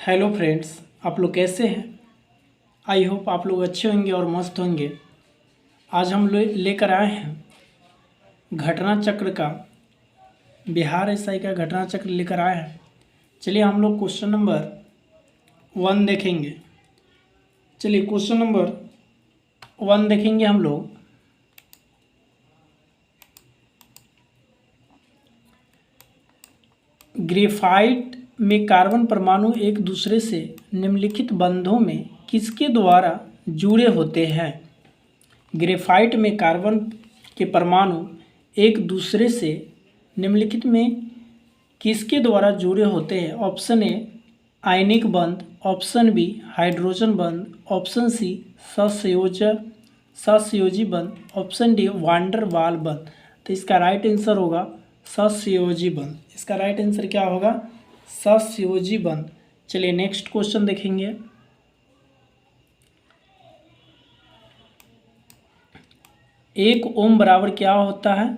Hello friends, आप लोग कैसे हैं। आई होप आप लोग अच्छे होंगे और मस्त होंगे। आज हम लोग लेकर आए हैं घटना चक्र का, बिहार एसआई का घटना चक्र लेकर आए हैं। चलिए हम लोग क्वेश्चन नंबर 1 देखेंगे। चलिए क्वेश्चन नंबर 1 देखेंगे हम लोग। ग्रेफाइट में कार्बन परमाणु एक दूसरे से निम्नलिखित बंधों में किसके द्वारा जुड़े होते हैं। ग्रेफाइट में कार्बन के परमाणु एक दूसरे से निम्नलिखित में किसके द्वारा जुड़े होते हैं। ऑप्शन ए आयनिक बंध, ऑप्शन बी हाइड्रोजन बंध, ऑप्शन सी ससंयोजी बंध, ऑप्शन डी वांडर वाल बंध। तो इसका राइट आंसर होगा ससंयोजी बंध। इसका राइट आंसर क्या होगा? ससंयोजी बंध। चलिए नेक्स्ट क्वेश्चन देखेंगे। एक ओम बराबर क्या होता है?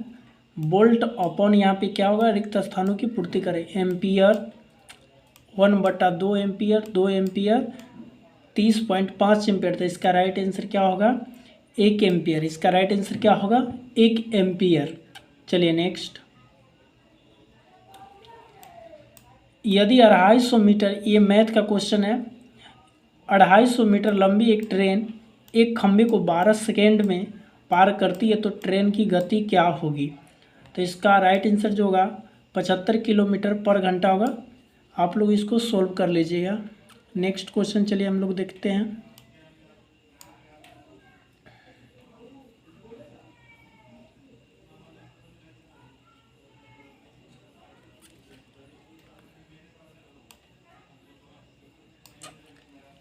वोल्ट अपॉन यहाँ पे क्या होगा? रिक्त स्थानों की पूर्ति करें। Ampere 1/2 ampere, 2 ampere 30.5 ampere. तो इसका राइट आंसर क्या होगा? 1 एम्पियर। इसका राइट आंसर क्या होगा? 1 एम्पियर। चलिए नेक्स्ट। यदि 250 मीटर, ये मैथ का क्वेश्चन है, 250 मीटर लंबी एक ट्रेन एक खंभे को 12 सेकेंड में पार करती है तो ट्रेन की गति क्या होगी? तो इसका राइट आंसर जो होगा 75 किलोमीटर पर घंटा होगा। आप लोग इसको सोल्व कर लीजिएगा। नेक्स्ट क्वेश्चन चलिए हम लोग देखते हैं।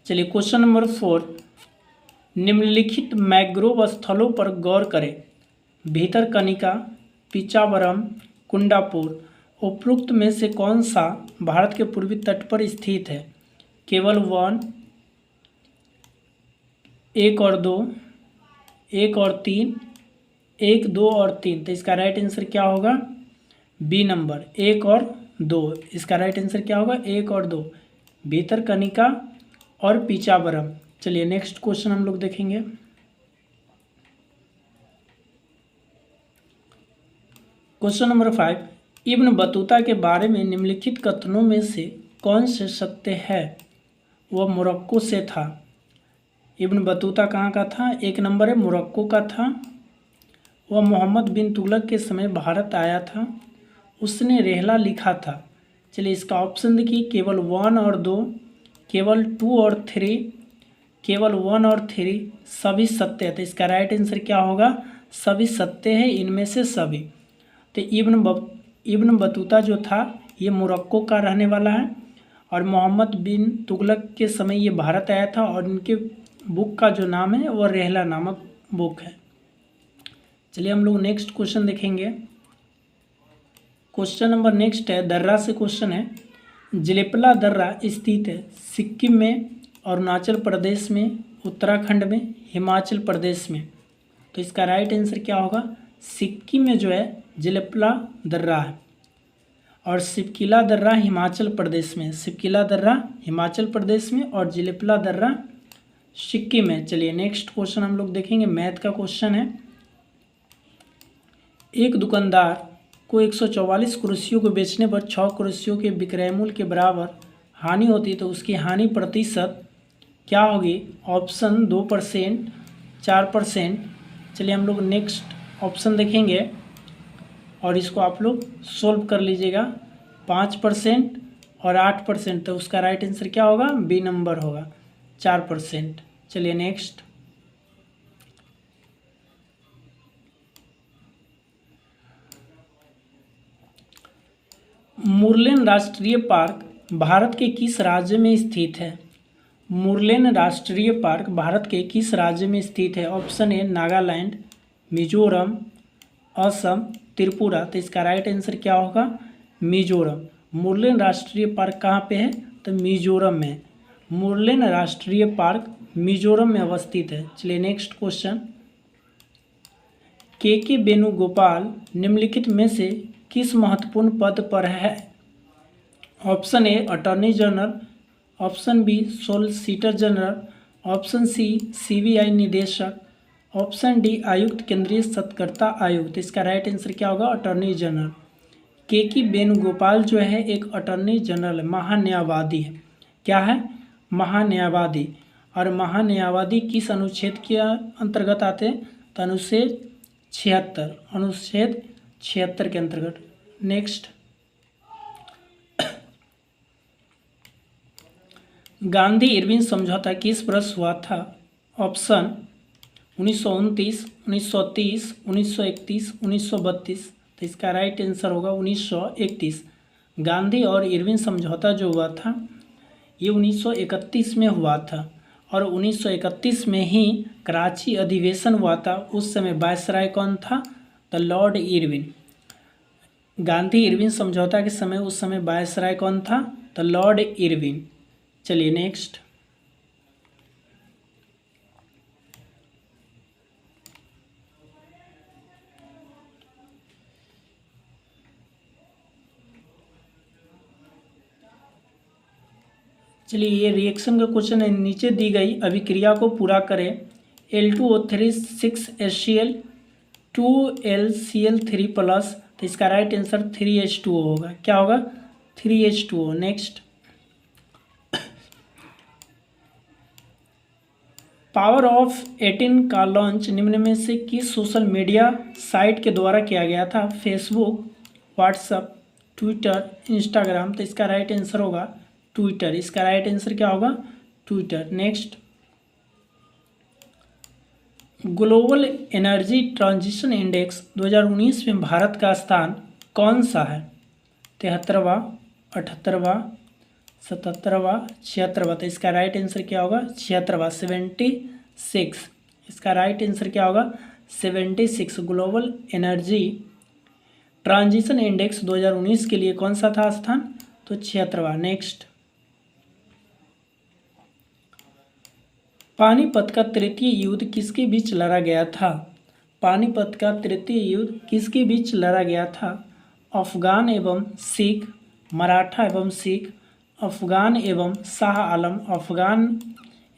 चलिए क्वेश्चन नंबर 4। निम्नलिखित मैंग्रोव स्थलों पर गौर करें। भीतरकनिका, पिचावरम, कुंडापुर। उपरोक्त में से कौन सा भारत के पूर्वी तट पर स्थित है? केवल 1, 1 और 2, 1 और 3, 1, 2 और 3। तो इसका राइट आंसर क्या होगा? बी नंबर 1 और 2। इसका राइट आंसर क्या होगा? 1 और 2, भीतरकनिका और पिचावरम। चलिए नेक्स्ट क्वेश्चन हम लोग देखेंगे। Question number 5। इब्न बतूता के बारे में निम्नलिखित कथनों में से कौन से सत्य है? वह मोरक्को से था। इब्न बतूता कहाँ का था? 1 नंबर है मोरक्को का था। वह मोहम्मद बिन तुगलक के समय भारत आया था। उसने रेहला लिखा था। चलिए इसका ऑप्शन देखिए। केवल 1 और 2, केवल 2 और 3, केवल 1 और 3 सभी सत्य है। तो इसका राइट आंसर क्या होगा? सभी सत्य है, इनमें से सभी। तो इब्न बतूता जो था ये मोरक्को का रहने वाला है और मोहम्मद बिन तुगलक के समय ये भारत आया था और इनके बुक का जो नाम है वो रेहला नामक बुक है। चलिए हम लोग नेक्स्ट क्वेश्चन देखेंगे। क्वेश्चन नंबर नेक्स्ट है, दर्रा से क्वेश्चन है। जलेपला दर्रा स्थित है सिक्किम में, अरुणाचल प्रदेश में, उत्तराखंड में, हिमाचल प्रदेश में। तो इसका राइट आंसर क्या होगा? सिक्किम में जो है जलेपला दर्रा है और सिपकिला दर्रा हिमाचल प्रदेश में। सिपकिला दर्रा हिमाचल प्रदेश में और जलेपला दर्रा सिक्किम में। चलिए नेक्स्ट क्वेश्चन हम लोग देखेंगे। मैथ का क्वेश्चन है। एक दुकानदार को 144 कुर्सियों को बेचने पर 6 कुर्सियों के विक्रय मूल्य के बराबर हानि होती है तो उसकी हानि प्रतिशत क्या होगी? ऑप्शन 2%, 4%। चलिए हम लोग नेक्स्ट ऑप्शन देखेंगे और इसको आप लोग सोल्व कर लीजिएगा। 5% और 8%। तो उसका राइट आंसर क्या होगा? बी नंबर होगा 4%। चलिए नेक्स्ट। मुरलेन राष्ट्रीय पार्क भारत के किस राज्य में स्थित है? मुरलेन राष्ट्रीय पार्क भारत के किस राज्य में स्थित है? ऑप्शन ए नागालैंड, मिजोरम, असम, त्रिपुरा। तो इसका राइट आंसर क्या होगा? मिजोरम। मुरलेन राष्ट्रीय पार्क कहाँ पे है? तो मिजोरम में। मुरलेन राष्ट्रीय पार्क मिजोरम में अवस्थित है। चलिए नेक्स्ट क्वेश्चन। के वेणुगोपाल निम्नलिखित में से किस महत्वपूर्ण पद पर है? Option A attorney general, option B solicitor general, option C CBI निदेशक, ऑप्शन डी आयुक्त केंद्रीय सतर्कता आयुक्त। इसका राइट आंसर क्या होगा? Attorney general. के वेणुगोपाल जो है एक अटॉर्नी जनरल, महान्यायवादी है। क्या है? महान्यायवादी। और महान्यायवादी किस अनुच्छेद के अंतर्गत आते हैं? तो अनुच्छेद 76 के अंतर्गत। नेक्स्ट, गांधी इरविन समझौता किस वर्ष हुआ था? ऑप्शन 1929, 1930, 1931, 1932। तो इसका राइट आंसर होगा 1931। गांधी और इरविन समझौता जो हुआ था ये 1931 में हुआ था, और 1931 में ही कराची अधिवेशन हुआ था। उस समय वायसराय कौन था? तो लॉर्ड इरविन। गांधी इरविन समझौता के समय उस समय वायसराय कौन था? तो लॉर्ड इरविन। चलिए नेक्स्ट, चलिए ये रिएक्शन का क्वेश्चन है। नीचे दी गई अभिक्रिया को पूरा करें। L2O3 6HCl 2LCl3 plus. तो इसका राइट आंसर 3H2O होगा। क्या होगा? 3H2O। नेक्स्ट, पावर ऑफ 18 का लॉन्च निम्न में से किस सोशल मीडिया साइट के द्वारा किया गया था? Facebook, WhatsApp, Twitter, Instagram. तो इसका राइट आंसर होगा ट्विटर। इसका राइट आंसर क्या होगा? Twitter. Next, global energy transition index 2019 में भारत का स्थान कौन सा है? 73वां, 78वां, 77वां, 76वां। तो इसका राइट आंसर क्या होगा? 76वां, 76। इसका राइट आंसर क्या होगा? 76। ग्लोबल एनर्जी ट्रांजिशन इंडेक्स 2019 के लिए कौन सा था स्थान? तो 76वां। नेक्स्ट, पानीपत का तृतीय युद्ध किसके बीच लड़ा गया था? पानीपत का तृतीय युद्ध किसके बीच लड़ा गया था? अफगान एवं सिख, मराठा एवं सिख, अफगान एवं शाह आलम, अफगान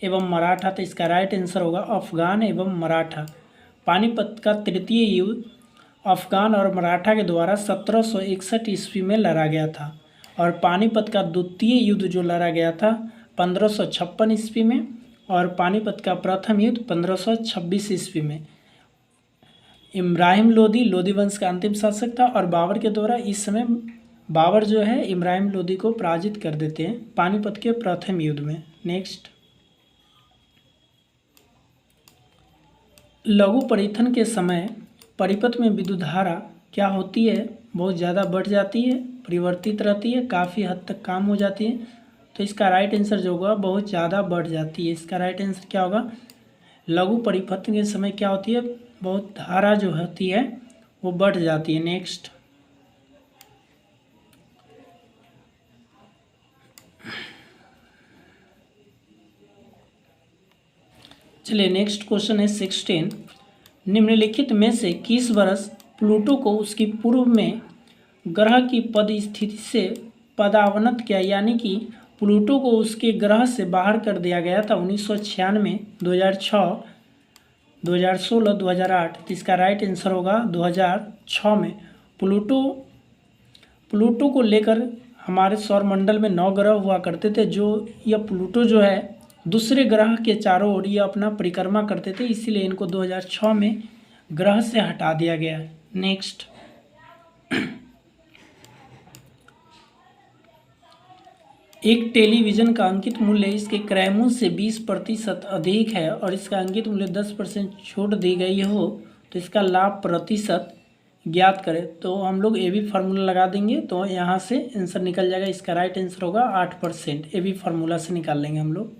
एवं मराठा। तो इसका राइट आंसर होगा अफगान एवं मराठा। पानीपत का तृतीय युद्ध अफगान और मराठा के द्वारा 1761 ईस्वी में लड़ा गया था, और पानीपत का द्वितीय युद्ध जो लड़ा गया था 1556 ईस्वी में, और पानीपत का प्रथम युद्ध 1526 ईस्वी में। इब्राहिम लोदी लोदी वंश का अंतिम शासक था, और बाबर के द्वारा इस समय बाबर जो है इब्राहिम लोदी को पराजित कर देते हैं पानीपत के प्रथम युद्ध में। नेक्स्ट, लघु परिथन के समय परिपथ में विद्युत धारा क्या होती है? बहुत ज़्यादा बढ़ जाती है, परिवर्तित रहती है, काफ़ी हद तक कम हो जाती है। तो इसका राइट आंसर जो होगा बहुत ज़्यादा बढ़ जाती है। इसका राइट आंसर क्या होगा? लघु परिपथ के समय क्या होती है? बहुत धारा जो होती है वो बढ़ जाती है। नेक्स्ट, चलिए नेक्स्ट क्वेश्चन है 16। निम्नलिखित में से किस वर्ष प्लूटो को उसकी पूर्व में ग्रह की पद स्थिति से पदावनत किया, यानी कि प्लूटो को उसके ग्रह से बाहर कर दिया गया था 1996, 2006, 2016, 2008। तो इसका राइट आंसर होगा 2006 में। प्लूटो को लेकर हमारे सौरमंडल में 9 ग्रह हुआ करते थे। जो यह प्लूटो जो है दूसरे ग्रह के चारों ओर ये अपना परिक्रमा करते थे, इसीलिए इनको 2006 में ग्रह से हटा दिया गया। नेक्स्ट, एक टेलीविज़न का अंकित मूल्य इसके क्रय मूल्य से 20% अधिक है और इसका अंकित मूल्य 10% छूट दी गई हो तो इसका लाभ प्रतिशत ज्ञात करें। तो हम लोग ए बी फार्मूला लगा देंगे तो यहाँ से आंसर निकल जाएगा। इसका राइट आंसर होगा 8%। ए बी फार्मूला से निकाल लेंगे हम लोग।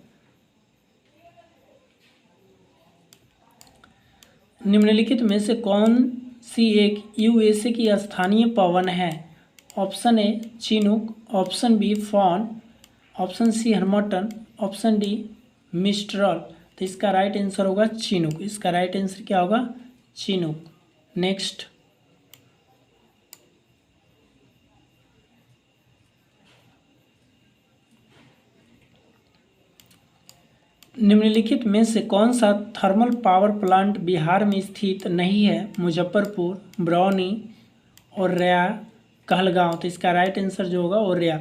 निम्नलिखित में से कौन सी एक यूएसए की स्थानीय पवन है? Option A chinook, option B foehn, option C harmattan, option D mistral. तो इसका राइट आंसर होगा चिनूक। इसका राइट आंसर क्या होगा? चिनूक। नेक्स्ट, निम्नलिखित में से कौन सा थर्मल पावर प्लांट बिहार में स्थित नहीं है? मुजफ्फरपुर, बरौनी, औरैया, कहलगांव। तो इसका राइट आंसर जो होगा औरैया।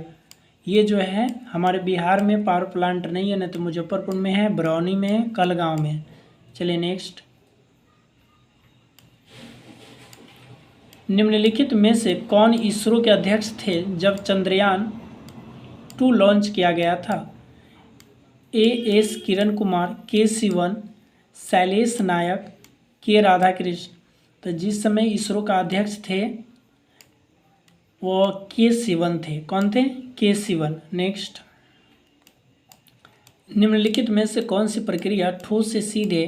ये जो है हमारे बिहार में पावर प्लांट नहीं है, न तो मुजफ्फरपुर में है, बरौनी में है, कहलगांव में है। चलिए नेक्स्ट। निम्नलिखित में से कौन इसरो के अध्यक्ष थे जब चंद्रयान-2 लॉन्च किया गया था? एस किरण कुमार, के सिवन, शैलेश नायक, के राधाकृष्ण। तो जिस समय इसरो का अध्यक्ष थे वो के सिवन थे। कौन थे? के सिवन। नेक्स्ट। निम्नलिखित में से कौन सी प्रक्रिया ठोस से सीधे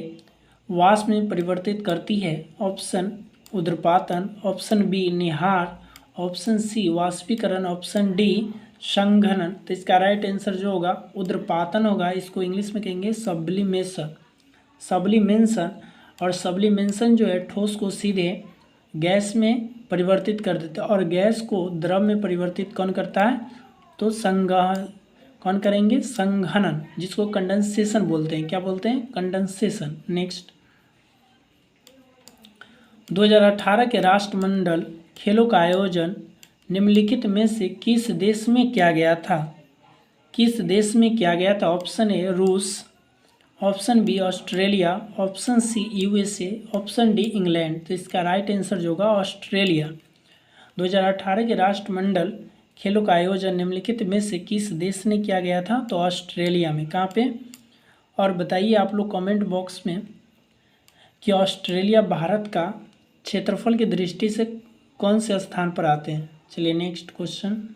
वाष्प में परिवर्तित करती है? ऑप्शन उद्रपातन, ऑप्शन बी निहार, ऑप्शन सी वाष्पीकरण, ऑप्शन डी संघनन। तो इसका राइट आंसर जो होगा उद्रपातन होगा। इसको इंग्लिश में कहेंगे सब्लिमेशन। सब्लिमेशन और सब्लिमेशन जो है ठोस को सीधे गैस में परिवर्तित कर देता है और गैस को द्रव में परिवर्तित कौन करता है? तो कौन करेंगे? संघनन, जिसको कंडेंसेशन बोलते हैं। क्या बोलते हैं? कंडेंसेशन। नेक्स्ट। 2018 के राष्ट्रमंडल खेलों का आयोजन निम्नलिखित में से किस देश में किया गया था? किस देश में किया गया था? ऑप्शन ए रूस, option B Australia, option C USA, option D England. तो इसका राइट आंसर जो होगा ऑस्ट्रेलिया। 2018 के राष्ट्रमंडल खेलों का आयोजन निम्नलिखित में से किस देश ने किया गया था? तो ऑस्ट्रेलिया में। कहाँ पे? और बताइए आप लोग कमेंट बॉक्स में कि ऑस्ट्रेलिया भारत का क्षेत्रफल की दृष्टि से कौन से स्थान पर आते हैं। चलिए नेक्स्ट क्वेश्चन।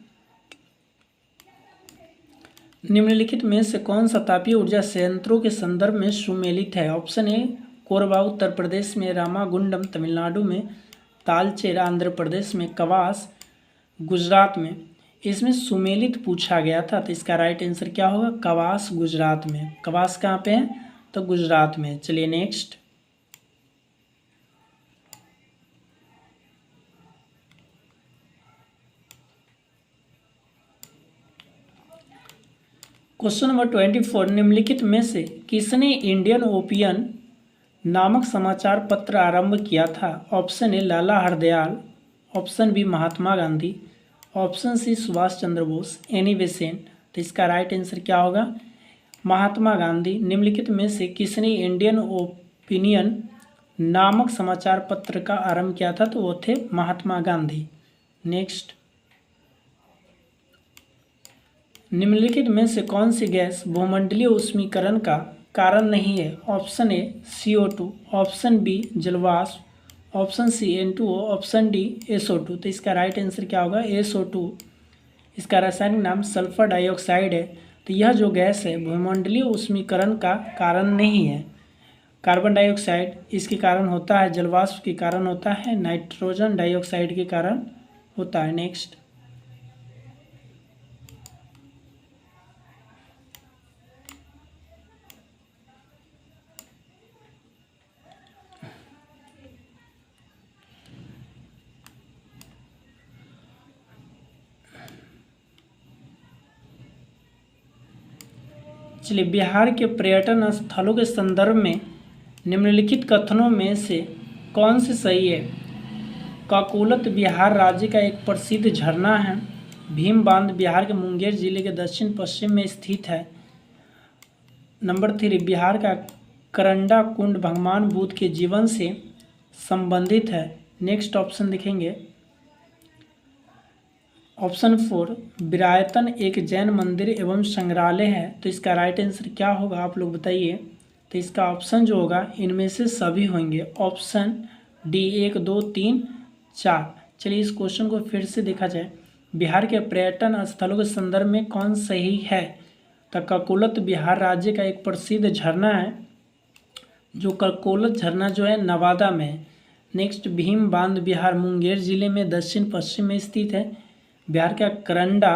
निम्नलिखित में से कौन सा तापीय ऊर्जा संयंत्रों के संदर्भ में सुमेलित है? ऑप्शन ए कोरबा उत्तर प्रदेश में, रामागुंडम तमिलनाडु में, तालचेर आंध्र प्रदेश में, कवास गुजरात में। इसमें सुमेलित पूछा गया था तो इसका राइट आंसर क्या होगा? कवास गुजरात में। कवास कहाँ पे है? तो गुजरात में। चलिए नेक्स्ट। Question number 24। निम्नलिखित में से किसने इंडियन ओपिनियन नामक समाचार पत्र आरंभ किया था? Option A Lala Hardayal, option B Mahatma Gandhi, option C Subhash Chandra Bose, Annie Besant. तो इसका राइट आंसर क्या होगा? महात्मा गांधी। निम्नलिखित में से किसने इंडियन ओपिनियन नामक समाचार पत्र का आरंभ किया था? तो वो थे महात्मा गांधी। नेक्स्ट। निम्नलिखित में से कौन सी गैस भूमंडलीय ऊष्मीकरण का कारण नहीं है? Option A CO2, option B जलवाष्प, option C N2O, option D SO2। तो इसका राइट आंसर क्या होगा? SO2। इसका रासायनिक नाम सल्फर डाइऑक्साइड है। तो यह जो गैस है भूमंडलीय ऊष्मीकरण का कारण नहीं है। कार्बन डाइऑक्साइड इसके कारण होता है, जलवाष्प के कारण होता है, नाइट्रोजन डाइऑक्साइड के कारण होता है। नेक्स्ट। चलिए, बिहार के पर्यटन स्थलों के संदर्भ में निम्नलिखित कथनों में से कौन से सही है? काकोलत बिहार राज्य का एक प्रसिद्ध झरना है। भीम बांध बिहार के मुंगेर जिले के दक्षिण पश्चिम में स्थित है। नंबर 3, बिहार का करंडा कुंड भगवान बुद्ध के जीवन से संबंधित है। नेक्स्ट ऑप्शन देखेंगे। ऑप्शन 4, विरायतन एक जैन मंदिर एवं संग्रहालय है। तो इसका राइट आंसर क्या होगा आप लोग बताइए। तो इसका ऑप्शन जो होगा इनमें से सभी होंगे। Option D 1, 2, 3, 4। चलिए इस क्वेश्चन को फिर से देखा जाए। बिहार के पर्यटन स्थलों के संदर्भ में कौन सही है? तो काकोलत बिहार राज्य का एक प्रसिद्ध झरना है, जो काकोलत झरना जो है नवादा में है। नेक्स्ट, भीम बांध बिहार मुंगेर जिले में दक्षिण पश्चिम में स्थित है। बिहार का करंडा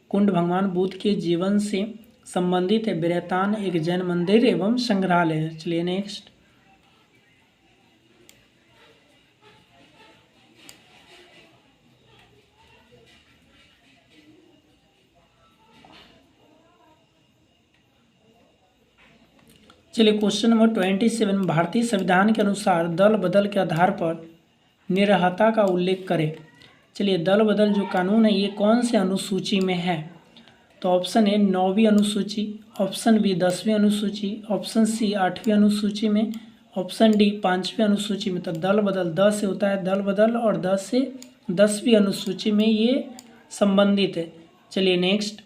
कुंड भगवान बुद्ध के जीवन से संबंधित है। विरायतन एक जैन मंदिर एवं संग्रहालय है। चलिए नेक्स्ट। चलिए क्वेश्चन नंबर 27, भारतीय संविधान के अनुसार दल बदल के आधार पर निरहता का उल्लेख करें। चलिए दल बदल जो कानून है ये कौन से अनुसूची में है? तो ऑप्शन ए 9वीं अनुसूची, ऑप्शन बी 10वीं अनुसूची, ऑप्शन सी 8वीं अनुसूची में, ऑप्शन डी 5वीं अनुसूची में। तो दल बदल 10 से होता है दल बदल और 10 से 10वीं अनुसूची में ये संबंधित है। चलिए नेक्स्ट,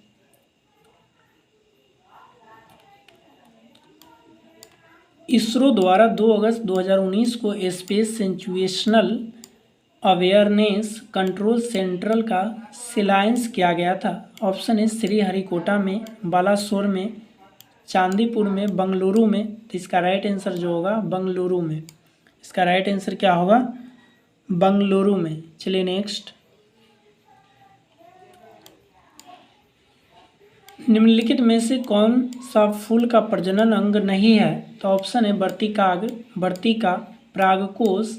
इसरो द्वारा 2 अगस्त 2019 को space situational awareness control central का शिलान्यास किया गया था। ऑप्शन ए श्रीहरिकोटा में, बालासोर में, चांदीपुर में, बंगलुरु में। तो इसका राइट आंसर जो होगा बंगलुरु में। इसका राइट आंसर क्या होगा? बंगलुरु में। चलिए नेक्स्ट, निम्नलिखित में से कौन सा फूल का प्रजनन अंग नहीं है? तो ऑप्शन है वर्तिका, परागकोश,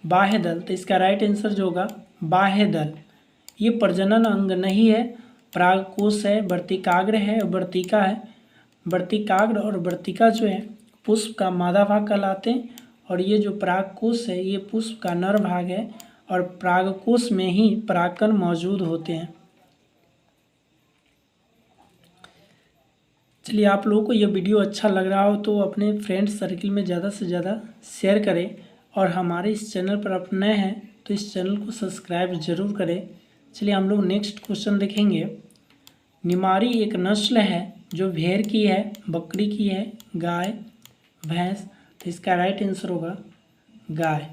बाह्यदल। तो इसका राइट आंसर जो होगा बाह्यदल। ये प्रजनन अंग नहीं है, परागकोश है, वर्तिकाग्र है, वर्तिका है। वर्तिकाग्र और वर्तिका जो है पुष्प का मादा भाग कहलाते हैं और ये जो परागकोश है ये पुष्प का नर भाग है और परागकोश में ही परागकण मौजूद होते हैं। चलिए आप लोगों को ये वीडियो अच्छा लग रहा हो तो अपने फ्रेंड सर्किल में ज़्यादा से ज़्यादा शेयर करें और हमारे इस चैनल पर आप नए हैं तो इस चैनल को सब्सक्राइब जरूर करें। चलिए हम लोग नेक्स्ट क्वेश्चन देखेंगे। निमारी एक नस्ल है जो भेड़ की है, बकरी की है, गाय, भैंस। तो इसका राइट आंसर होगा गाय।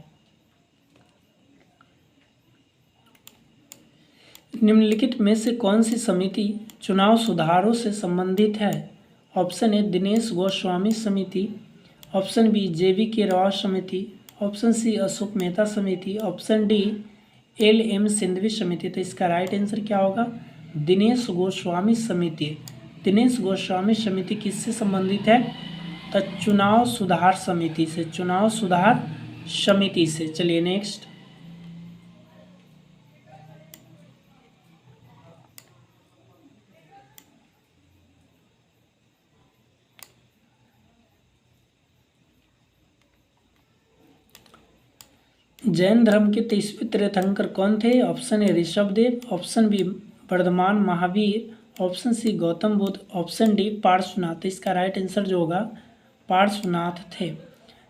निम्नलिखित में से कौन सी समिति चुनाव सुधारों से संबंधित है? ऑप्शन ए दिनेश गोस्वामी समिति, ऑप्शन बी JV राव समिति, ऑप्शन सी अशोक मेहता समिति, ऑप्शन डी LM सिंघवी समिति। तो इसका राइट आंसर क्या होगा? दिनेश गोस्वामी समिति। दिनेश गोस्वामी समिति किससे संबंधित है? तो चुनाव सुधार समिति से, चुनाव सुधार समिति से। चलिए नेक्स्ट, जैन धर्म के 23वें तीर्थंकर कौन थे? Option A Rishabhdev, option B Vardhaman Mahavir, option C Gautam Buddha, option D Parshvanath. इसका राइट आंसर जो होगा पार्श्वनाथ थे।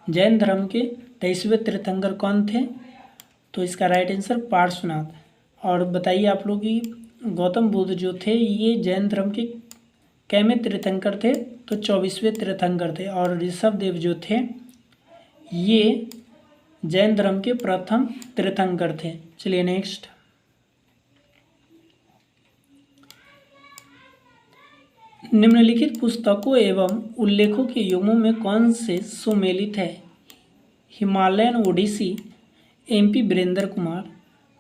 जैन धर्म के 23वें तीर्थंकर कौन थे? तो इसका राइट आंसर पार्श्वनाथ। और बताइए आप लोग कि गौतम बुद्ध जो थे ये जैन धर्म के कैवें तीर्थंकर थे? तो 24वें तीर्थंकर थे। और ऋषभदेव जो थे ये जैन धर्म के प्रथम तीर्थंकर थे। चलिए नेक्स्ट, निम्नलिखित पुस्तकों एवं उल्लेखों के युग्मों में कौन से सुमेलित है? Himalayan Odyssey, MP Virendra Kumar,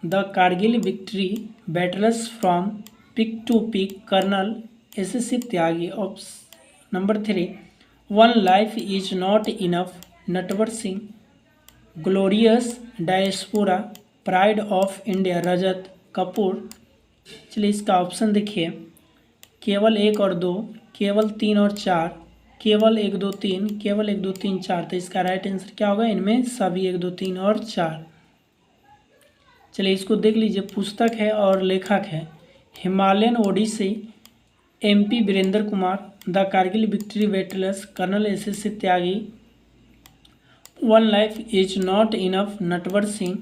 the Kargil victory, battles from peak to peak, colonel SSC Tyagi. Option number 3 one life is not enough, Natwar Singh, glorious diaspora, pride of India, Rajat Kapoor. चलिए इसका ऑप्शन देखिए, केवल 1 और 2, केवल 3 और 4, केवल 1 2 3, केवल 1 2 3 4। तो इसका राइट आंसर क्या होगा? इनमें सभी 1 2 3 और 4। चलिए इसको देख लीजिए, पुस्तक है और लेखक है Himalayan Odyssey, MP Virendra Kumar, the Kargil victory battles, colonel SSC Tyagi, one life is not enough, Natwar Singh,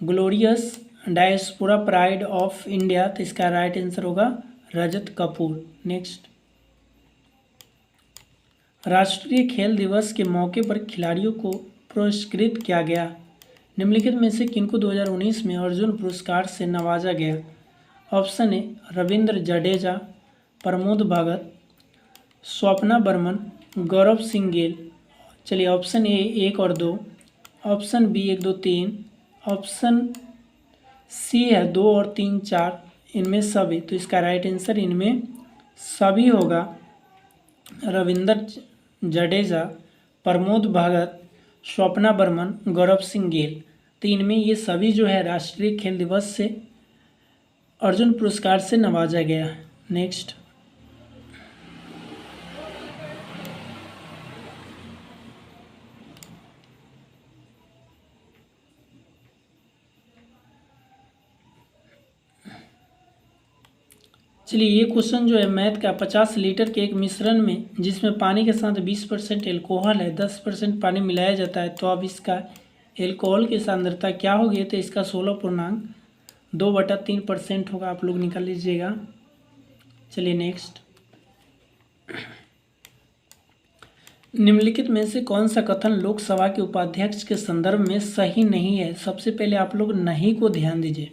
glorious diaspora, pride of India. तो इसका राइट आंसर होगा रजत कपूर। नेक्स्ट, राष्ट्रीय खेल दिवस के मौके पर खिलाड़ियों को पुरस्कृत किया गया। निम्नलिखित में से किनको 2019 में अर्जुन पुरस्कार से नवाजा गया? ऑप्शन ए रविंद्र जडेजा, प्रमोद भगत, स्वप्ना बर्मन, गौरव सिंह गेल। चलिए ऑप्शन ए 1 और 2, ऑप्शन बी 1 2 3, ऑप्शन सी है 2 और 3 4, इनमें सभी। तो इसका राइट आंसर इनमें सभी होगा। रविंद्र जडेजा, प्रमोद भगत, स्वप्ना बर्मन, गौरव सिंह गेल। तो इनमें ये सभी जो है राष्ट्रीय खेल दिवस से अर्जुन पुरस्कार से नवाजा गया। नेक्स्ट, चलिए ये क्वेश्चन जो है मैथ का, 50 लीटर के एक मिश्रण में जिसमें पानी के साथ 20% एल्कोहल है, 10% पानी मिलाया जाता है, तो अब इसका एल्कोहल की सांद्रता क्या होगी? तो इसका 16.2/3% होगा। आप लोग निकाल लीजिएगा। चलिए नेक्स्ट, निम्नलिखित में से कौन सा कथन लोकसभा के उपाध्यक्ष के संदर्भ में सही नहीं है? सबसे पहले आप लोग नहीं को ध्यान दीजिए।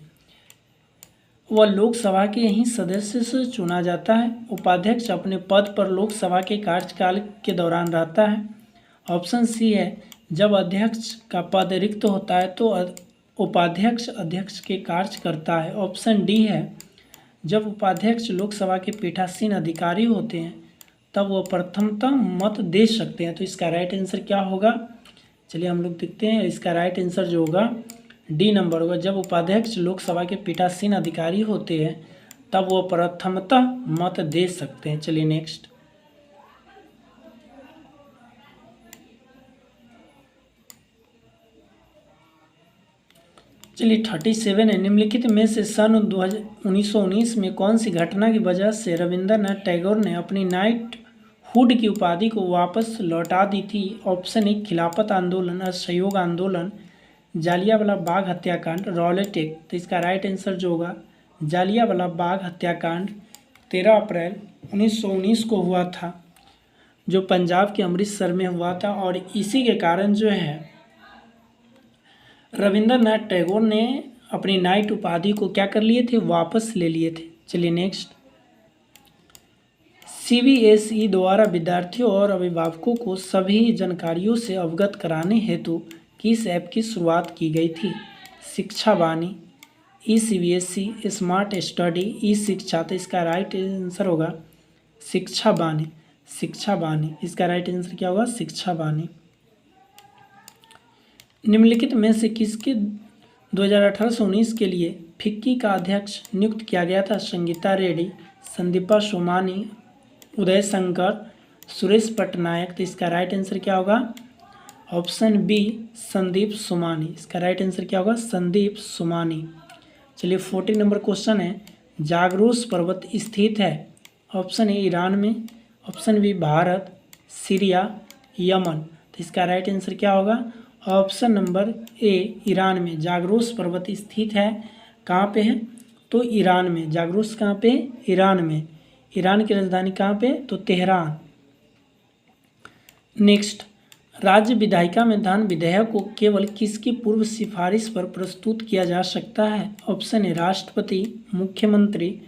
वह लोकसभा के ही सदस्य से चुना जाता है। उपाध्यक्ष अपने पद पर लोकसभा के कार्यकाल के दौरान रहता है। ऑप्शन सी है, जब अध्यक्ष का पद रिक्त होता है तो उपाध्यक्ष अध्यक्ष के कार्य करता है। ऑप्शन डी है, जब उपाध्यक्ष लोकसभा के पीठासीन अधिकारी होते हैं तब वो प्रथमतः मत दे सकते हैं। तो इसका राइट आंसर क्या होगा? चलिए हम लोग देखते हैं। इसका राइट आंसर जो होगा डी नंबर होगा। जब उपाध्यक्ष लोकसभा के पीठासीन अधिकारी होते हैं तब वो प्रथमतः मत दे सकते हैं। चलिए नेक्स्ट, चलिए 37 है। निम्नलिखित में से सन 1919 में कौन सी घटना की वजह से रविंद्रनाथ टैगोर ने अपनी नाइट हुड की उपाधि को वापस लौटा दी थी? ऑप्शन ए, खिलाफत आंदोलन, असहयोग आंदोलन, जालियांवाला बाग हत्याकांड, रॉलेट एक्ट। तो इसका राइट आंसर जो होगा जालियांवाला बाग हत्याकांड 13 अप्रैल 1919 को हुआ था, जो पंजाब के अमृतसर में हुआ था। और इसी के कारण जो है रविंद्रनाथ टैगोर ने अपनी नाइट उपाधि को क्या कर लिए थे? वापस ले लिए थे। चलिए नेक्स्ट, सीबीएसई द्वारा विद्यार्थियों और अभिभावकों को सभी जानकारियों से अवगत कराने हेतु किस ऐप की शुरुआत की गई थी? शिक्षा वाणी, ई सीबीएसई, स्मार्ट स्टडी, ई शिक्षा। तो इसका राइट आंसर होगा शिक्षा वाणी। शिक्षा वाणी, इसका राइट आंसर क्या होगा? शिक्षा वाणी। निम्नलिखित में से किसके 2018 से 19 के लिए फिक्की का अध्यक्ष नियुक्त किया गया था? संगीता रेड्डी, संदीपा सोमानी, उदय शंकर, सुरेश पटनायक। तो इसका राइट आंसर क्या होगा? Option B, Sandeep Somani. इसका राइट आंसर क्या होगा? संदीप सोमानी। चलिए 40 नंबर क्वेश्चन है, जागरूस पर्वत स्थित है? ऑप्शन ए, ईरान में, option B, Bharat, Syria, Yemen. तो इसका राइट आंसर क्या होगा? ऑप्शन नंबर ए, ईरान में जागरूस पर्वत स्थित है। कहाँ पे है? तो ईरान में। जागरूस कहाँ पे? ईरान में। ईरान की राजधानी कहाँ पे? तो तेहरान। नेक्स्ट, राज्य विधायिका में दान विधेयक को केवल किसकी पूर्व सिफारिश पर प्रस्तुत किया जा सकता है? ऑप्शन ए, राष्ट्रपति, मुख्यमंत्री,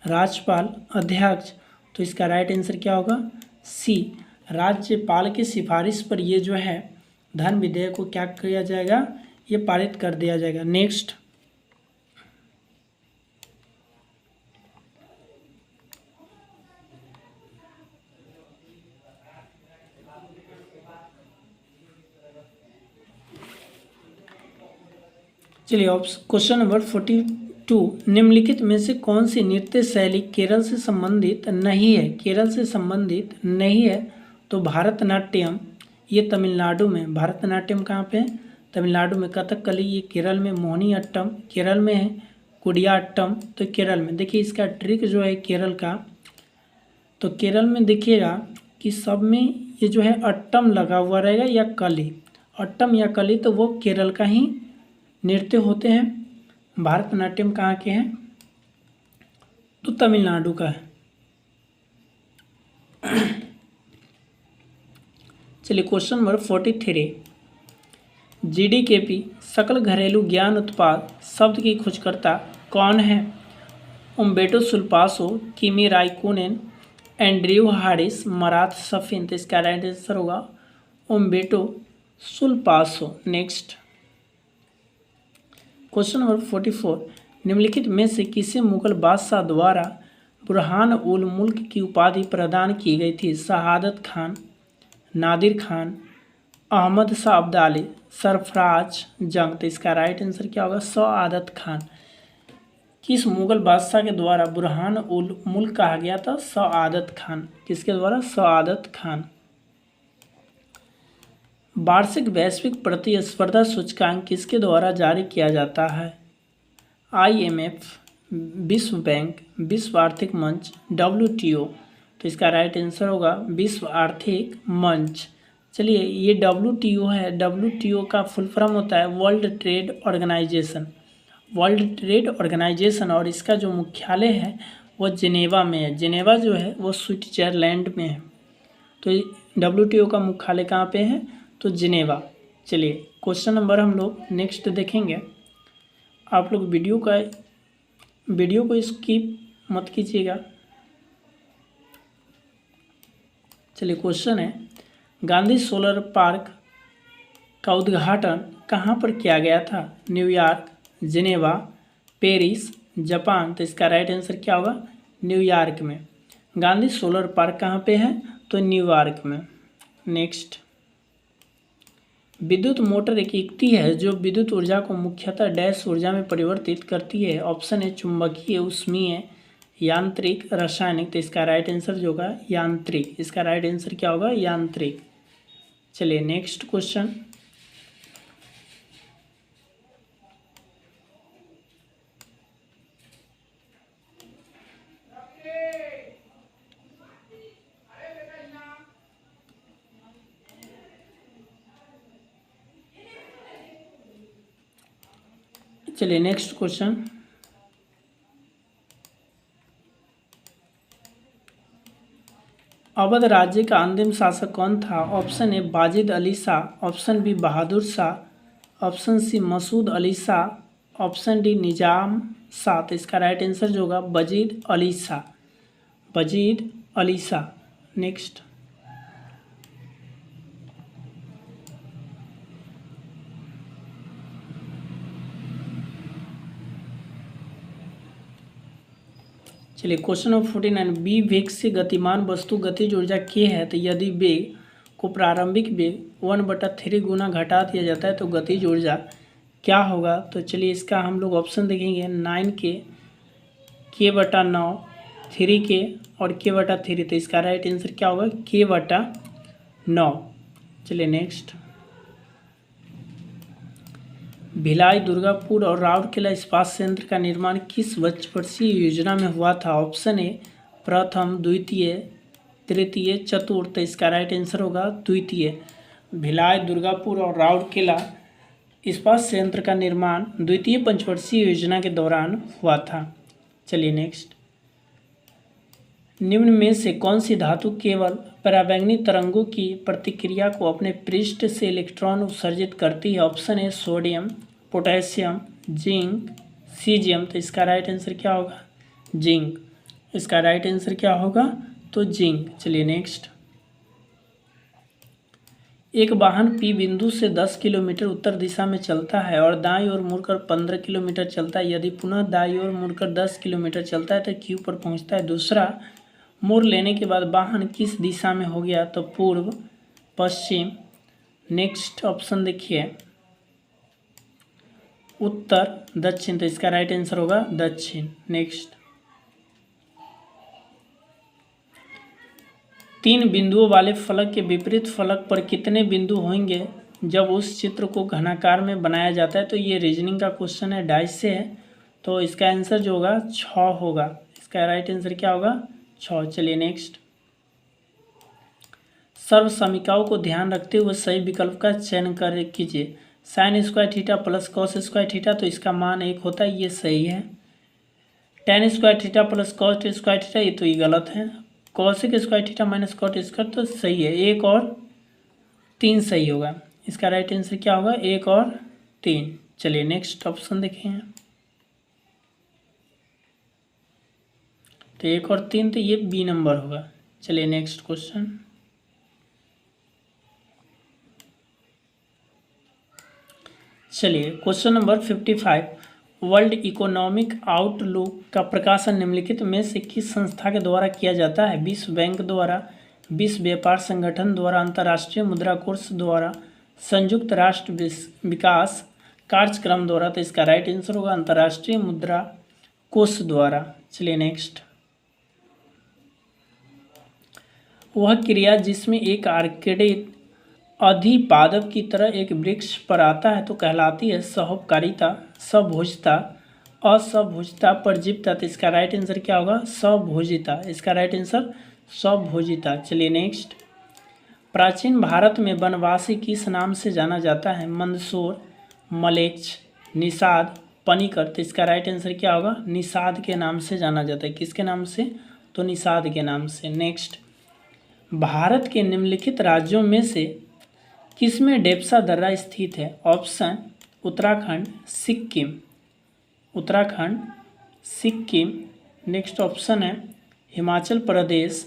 राज्यपाल, अध्यक्ष। तो इसका राइट आंसर क्या होगा? सी, राज्यपाल की सिफारिश पर ये जो है धन विधेयक को क्या किया जाएगा? ये पारित कर दिया जाएगा। नेक्स्ट, चलिए क्वेश्चन नंबर 42, निम्नलिखित में से कौन सी नृत्य शैली केरल से संबंधित नहीं है? केरल से संबंधित नहीं है तो भारतनाट्यम, ये तमिलनाडु में। भारतनाट्यम कहाँ पे? तमिलनाडु में। कथकली ये केरल में। मोहिनी अट्टम केरल में है। कुडियाट्टम तो केरल में। देखिए इसका ट्रिक जो है केरल का, तो केरल में देखिएगा कि सब में ये जो है अट्टम लगा हुआ रहेगा या कली, अट्टम या कली, तो वो केरल का ही नृत्य होते हैं। भारतनाट्यम कहाँ के हैं? तो तमिलनाडु का है। चलिए क्वेश्चन नंबर 43, जीडीकेपी सकल घरेलू ज्ञान उत्पाद शब्द की खोजकर्ता कौन है? उम्बेटो सुल्पासो, किमी राइकोनेन, एंड्रयू हारिस, मराथ सफिन। तो इसका राइट आंसर होगा उम्बेटो सुल्पासो। नेक्स्ट, क्वेश्चन नंबर 44, निम्नलिखित में से किसे मुगल बादशाह द्वारा बुरहान उल मुल्क की उपाधि प्रदान की गई थी? शहादत खान, नादिर खान, अहमद शाह अब्दाली, सरफराज जंग। तो इसका राइट आंसर क्या होगा? शहादत खान। किस मुगल बादशाह के द्वारा बुरहान उल मुल्क कहा गया था? शहादत खान। किसके द्वारा? शहादत खान। वार्षिक वैश्विक प्रतिस्पर्धा सूचकांक किसके द्वारा जारी किया जाता है? IMF, विश्व बैंक, विश्व आर्थिक मंच, WTO। तो इसका राइट आंसर होगा विश्व आर्थिक मंच। चलिए, ये WTO है, WTO का फुल फॉर्म होता है world trade organisation, world trade organisation. और इसका जो मुख्यालय है वो जिनेवा में है। जिनेवा जो है वो स्विट्जरलैंड में है। तो WTO का मुख्यालय कहाँ पे है? तो जिनेवा। चलिए, क्वेश्चन नंबर हम लोग नेक्स्ट देखेंगे। आप लोग वीडियो को स्किप मत कीजिएगा। चलिए, क्वेश्चन है गांधी सोलर पार्क का उद्घाटन कहाँ पर किया गया था? New York, Geneva, Paris, Japan. तो इसका राइट आंसर क्या होगा? न्यूयॉर्क में। गांधी सोलर पार्क कहाँ पे है? तो न्यूयॉर्क में। नेक्स्ट, विद्युत मोटर एक युक्ति है जो विद्युत ऊर्जा को मुख्यतः डैश ऊर्जा में परिवर्तित करती है। ऑप्शन है चुंबकीय, ऊष्मीय, यांत्रिक, रासायनिक। तो इसका राइट आंसर जो होगा यांत्रिक। इसका राइट आंसर क्या होगा? यांत्रिक। चलिए, नेक्स्ट क्वेश्चन। चलिए, नेक्स्ट क्वेश्चन। अवध राज्य का अंतिम शासक कौन था? Option A Wajid Ali Shah, option B Bahadur Shah, option C Masood Ali Shah, option D Nizam Shah. तो इसका राइट आंसर जो होगा बाजिद अली शाह, बाजिद अली शाह। नेक्स्ट, चलिए, क्वेश्चन नंबर 49। बी वेग से गतिमान वस्तु गतिज ऊर्जा के है। तो यदि वेग को प्रारंभिक वेग 1/3 गुना घटा दिया जाता है तो गतिज ऊर्जा क्या होगा? तो चलिए, इसका हम लोग ऑप्शन देखेंगे 9K, K/9, 3K और K/3। तो इसका राइट आंसर क्या होगा? K/9। चलिए, नेक्स्ट, भिलाई, दुर्गापुर और राउरकेला इस्पात संयंत्र का निर्माण किस वर्षीय योजना में हुआ था? ऑप्शन ए प्रथम, द्वितीय, तृतीय, चतुर्थ। इसका राइट आंसर होगा द्वितीय। भिलाई, दुर्गापुर और राउरकेला इस्पात संयंत्र का निर्माण द्वितीय पंचवर्षीय योजना के दौरान हुआ था। चलिए, नेक्स्ट, निम्न में से कौन सी धातु केवल पराबैंगनी तरंगों की प्रतिक्रिया को अपने पृष्ठ से इलेक्ट्रॉन उत्सर्जित करती है? ऑप्शन ए सोडियम, पोटेशियम, जिंक, सीजियम। तो इसका राइट आंसर क्या होगा? जिंक। इसका राइट आंसर क्या होगा? तो जिंक। चलिए, नेक्स्ट, एक वाहन P बिंदु से 10 किलोमीटर उत्तर दिशा में चलता है और दाईं ओर मुड़कर 15 किलोमीटर चलता है। यदि पुनः दाईं ओर मुड़कर 10 किलोमीटर चलता है तो Q पर पहुंचता है। दूसरा मोड़ लेने के बाद वाहन किस दिशा में हो गया? तो पूर्व, पश्चिम। नेक्स्ट ऑप्शन देखिए उत्तर, दक्षिण। तो इसका राइट आंसर होगा दक्षिण। नेक्स्ट, 3 बिंदुओं वाले फलक के विपरीत फलक पर कितने बिंदु होंगे जब उस चित्र को घनाकार में बनाया जाता है? तो ये रीजनिंग का क्वेश्चन है, डाइस से है। तो इसका आंसर जो होगा 6 होगा। इसका राइट आंसर क्या होगा? 6। चलिए, नेक्स्ट, सर्व समीकरणों को ध्यान रखते हुए सही विकल्प का चयन कीजिए। Sine square theta plus cos square theta. तो इसका मान 1 होता है, ये सही है। Tan square theta plus cos square theta, ये तो ये गलत है। Cosec square theta minus cot square तो सही है। 1 और 3 सही होगा। इसका राइट आंसर क्या होगा? 1 और 3। चलिए, नेक्स्ट ऑप्शन देखें। तो 1 और 3 तो ये बी नंबर होगा। चलिए, नेक्स्ट क्वेश्चन। चलिए, question number 55। World economic outlook का प्रकाशन निम्नलिखित में से किस संस्था के द्वारा किया जाता है? विश्व बैंक द्वारा, विश्व व्यापार संगठन द्वारा, अंतर्राष्ट्रीय मुद्रा कोष द्वारा, संयुक्त राष्ट्र विकास कार्यक्रम द्वारा। तो इसका राइट आंसर होगा अंतर्राष्ट्रीय मुद्रा कोष द्वारा। चलिए, नेक्स्ट, वह क्रिया जिसमें एक आर्किड अधिपादप की तरह एक वृक्ष पर आता है तो कहलाती है सहोपकारिता, सभोजता, असभोजिता परजीविता, तो इसका राइट आंसर क्या होगा? सभोजिता, इसका राइट आंसर सभोजिता। चलिए नेक्स्ट, प्राचीन भारत में वनवासी किस नाम से जाना जाता है? मंदसौर, मलेच्छ, निषाद, पनिकर, तो इसका राइट आंसर क्या होगा? निषाद के नाम से जाना जाता है। किसके नाम से? तो निषाद के नाम से। नेक्स्ट, भारत के निम्नलिखित राज्यों में से किसमें डेप्सा दर्रा स्थित है? Option Uttarakhand, Sikkim, Uttarakhand, Sikkim. Next option है हिमाचल प्रदेश,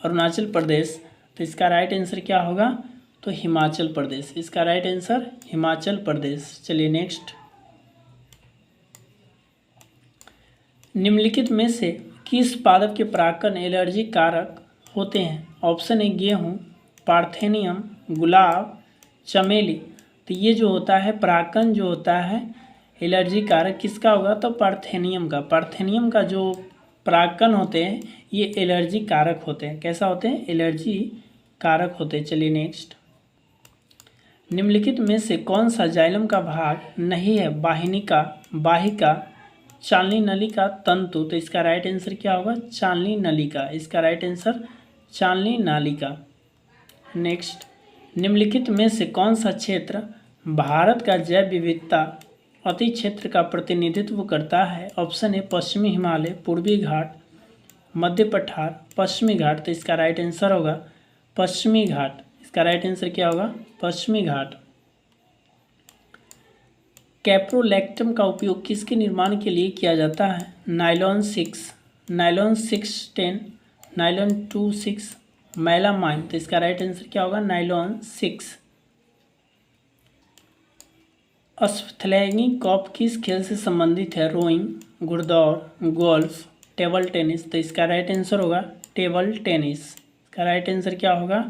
अरुणाचल प्रदेश, तो इसका राइट आंसर क्या होगा? तो हिमाचल प्रदेश, इसका राइट आंसर हिमाचल प्रदेश। चलिए नेक्स्ट, निम्नलिखित में से किस पादप के परागकण एलर्जी कारक होते हैं? ऑप्शन है गेहूँ, पार्थेनियम, गुलाब, चमेली, तो ये जो होता है परागकण जो होता है एलर्जी कारक किसका होगा? तो पार्थेनियम का। पार्थेनियम का जो परागकण होते हैं ये एलर्जी कारक होते हैं। कैसा होते हैं? एलर्जी कारक होते हैं। चलिए नेक्स्ट, निम्नलिखित में से कौन सा जाइलम का भाग नहीं है? वाहिनिका, वाहिका, चालनी नली का तंतु, तो इसका राइट आंसर क्या होगा? चालनी नली का, इसका राइट आंसर चालनी नालिका। नेक्स्ट, निम्नलिखित में से कौन सा क्षेत्र भारत का जैव विविधता अति क्षेत्र का प्रतिनिधित्व करता है? ऑप्शन है पश्चिमी हिमालय, पूर्वी घाट, मध्य पठार, पश्चिमी घाट, तो इसका राइट आंसर होगा पश्चिमी घाट, इसका राइट आंसर क्या होगा? पश्चिमी घाट। कैप्रोलैक्टम का उपयोग किसके निर्माण के लिए किया जाता है? नायलॉन 6, नायलॉन 610, नायलॉन 26, मेलामाइन, तो इसका राइट आंसर क्या होगा? नायलॉन 6। अश्वत्थैनी कप किस खेल से संबंधित है? रोइंग, घुड़दौड़, गोल्फ, टेबल टेनिस, तो इसका राइट आंसर होगा टेबल टेनिस, इसका राइट आंसर क्या होगा?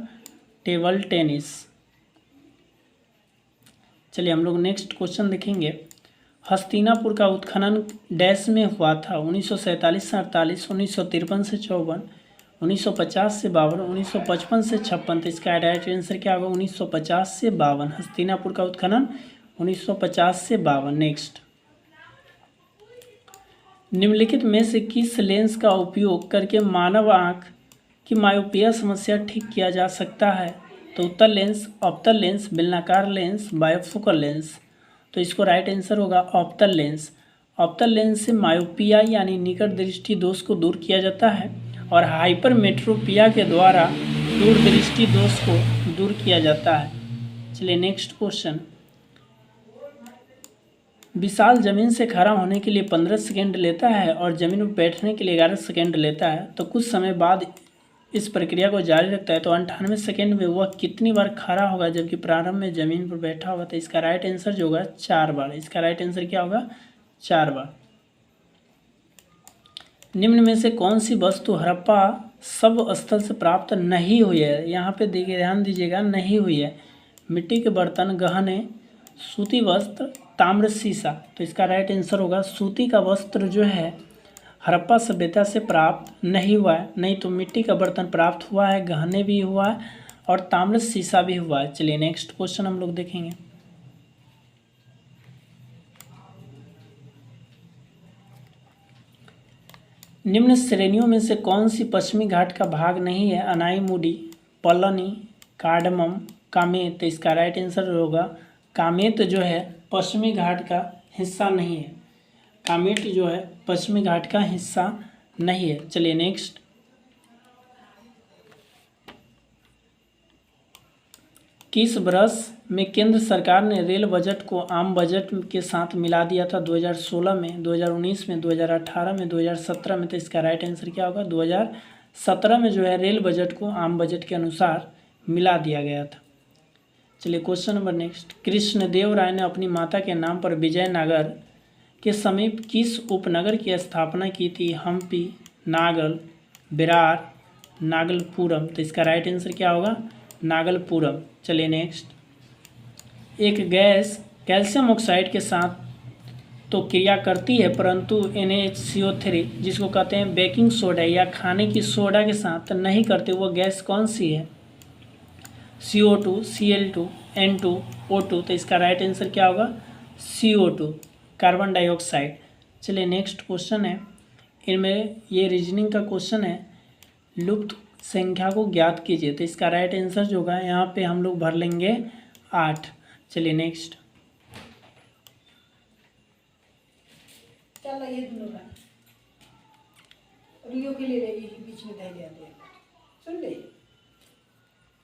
Table tennis. चलिए हम लोग नेक्स्ट क्वेश्चन देखेंगे। हस्तिनापुर का उत्खनन डैश में हुआ था? 1947 से 48, 1953 से 54, 1950 से 52, 1955 से 56, तो इसका राइट आंसर क्या होगा? 1950 से 52। हस्तिनापुर का उत्खनन 1950 से 52। नेक्स्ट, निम्नलिखित में से किस लेंस का उपयोग करके मानव आँख की मायोपिया समस्या ठीक किया जा सकता है? तो उत्तल लेंस, अवतल लेंस, बेलनाकार लेंस, बायोफोकल लेंस, तो इसको राइट आंसर होगा अवतल लेंस। अवतल लेंस से मायोपिया यानी निकट दृष्टि दोष को दूर किया जाता है और हाइपरमेट्रोपिया के द्वारा दूर दृष्टि दोष को दूर किया जाता है। चलिए नेक्स्ट क्वेश्चन, विशाल जमीन से खड़ा होने के लिए 15 सेकेंड लेता है और जमीन पर बैठने के लिए 11 सेकेंड लेता है, तो कुछ समय बाद इस प्रक्रिया को जारी रखता है तो 98 सेकेंड में वह कितनी बार खड़ा होगा जबकि प्रारंभ में जमीन पर बैठा होगा? तो इसका राइट आंसर जो होगा 4 बार, इसका राइट आंसर क्या होगा? 4 बार। निम्न में से कौन सी वस्तु हड़प्पा सब स्थल से प्राप्त नहीं हुई है? यहाँ पे देखिए ध्यान दीजिएगा, नहीं हुई है। मिट्टी के बर्तन, गहने, सूती वस्त्र, ताम्र, शीशा, तो इसका राइट आंसर होगा सूती का वस्त्र जो है हड़प्पा सभ्यता से प्राप्त नहीं हुआ है, नहीं तो मिट्टी का बर्तन प्राप्त हुआ है, गहने भी हुआ है और ताम्र शीशा भी हुआ है। चलिए नेक्स्ट क्वेश्चन हम लोग देखेंगे। निम्न श्रेणियों में से कौन सी पश्चिमी घाट का भाग नहीं है? अनाईमुडी, पल्लनी, कार्डमम, कामेत, तो इसका राइट आंसर होगा कामेत जो है पश्चिमी घाट का हिस्सा नहीं है। कामेट जो है पश्चिमी घाट का हिस्सा नहीं है। चलिए नेक्स्ट, किस वर्ष में केंद्र सरकार ने रेल बजट को आम बजट के साथ मिला दिया था? 2016 में, 2019 में, 2018 में, 2017 में, तो इसका राइट आंसर क्या होगा? 2017 में जो है रेल बजट को आम बजट के अनुसार मिला दिया गया था। चलिए क्वेश्चन नंबर नेक्स्ट, कृष्णदेव राय ने अपनी माता के नाम पर विजयनगर के समीप किस उपनगर की स्थापना की थी? हम्पी, नागल, विरार, नागलपुरम, तो इसका राइट आंसर क्या होगा? नागलपुरम। चलिए नेक्स्ट, एक गैस कैल्शियम ऑक्साइड के साथ तो क्रिया करती है परंतु NaCO3 जिसको कहते हैं बेकिंग सोडा या खाने की सोडा के साथ नहीं करते, वो गैस कौन सी है? CO2, Cl2, N2, O2, तो इसका राइट आंसर क्या होगा? CO2, carbon dioxide. चलिए नेक्स्ट क्वेश्चन है, इनमें ये रीजनिंग का क्वेश्चन है, लुप्त संख्या को ज्ञात कीजिए। तो इसका राइट आंसर जो होगा यहाँ पे हम लोग भर लेंगे 8। चलिए नेक्स्ट। चलो ये दोनों का रियो के लिए बीच में दे दिया सुन ले।